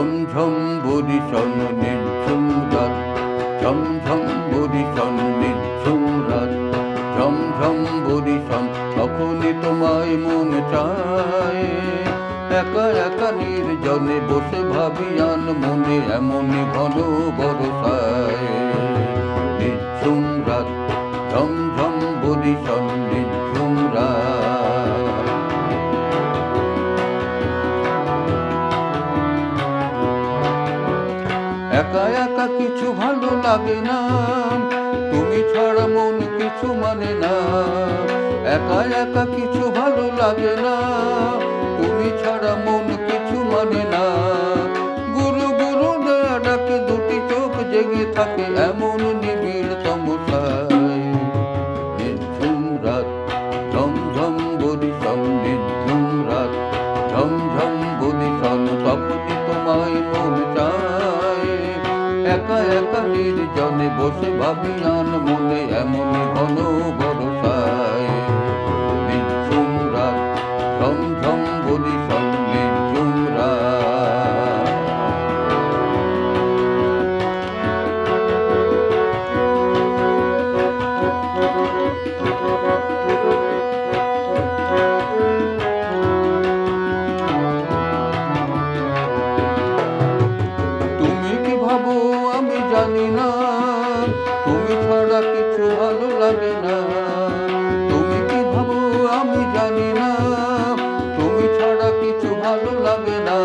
ঝমঝম বরিশন নিঝুম রাত, ঝমঝম বরিশন নিঝুম রাত, ঝমঝম বরিশন তখনই তোমায় মন চায়। একা একা নির্জনে বসে ভাবি আন মনে এমনই ঘন বরসায়। নিঝুম রাত, ঝমঝম বরিশন নিঝুম রাত। একা একা কিছু ভালো লাগে না, তুমি ছাড়া মন কিছু মানে না। একা একা কিছু ভালো লাগে না, তুমি ছাড়া মন কিছু মানে না। গুরু গুরু দয়া ডাকে দুটি চোখ জেগে থাকে এমন নিবিড় তমসায়। নিঝুম রাত, ঝমঝম বরিশন নিঝুম রাত, ঝমঝম বরিশন তখনই তোমায় মন চায়। একা একা নির্জনে বসে ভাবি আন মনে এমনই ঘন বরসায়। নিঝুম রাত, ঝমঝম বরিশন নিঝুম রাত। তুমি কি ভাবো আমি জানি না, তুমি ছাড়া কিছু ভালো লাগে না। তুমি কি ভাবো আমি জানি না, তুমি ছাড়া কিছু ভালো লাগে না।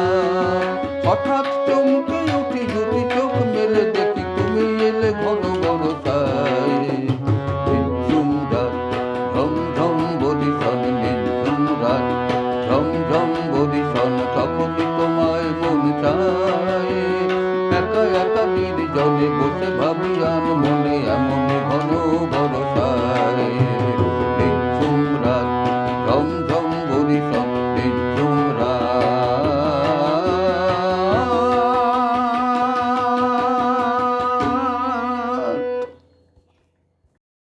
হঠাৎ চমকে উঠি দুটি চোখ মেলে দেখি তুমি এলে ঘন বরসায়। নিঝুম রাত, ঝমঝম বরিশন নিঝুম রাত, ঝমঝম বরিশন তখনই তোমায় মন চায়।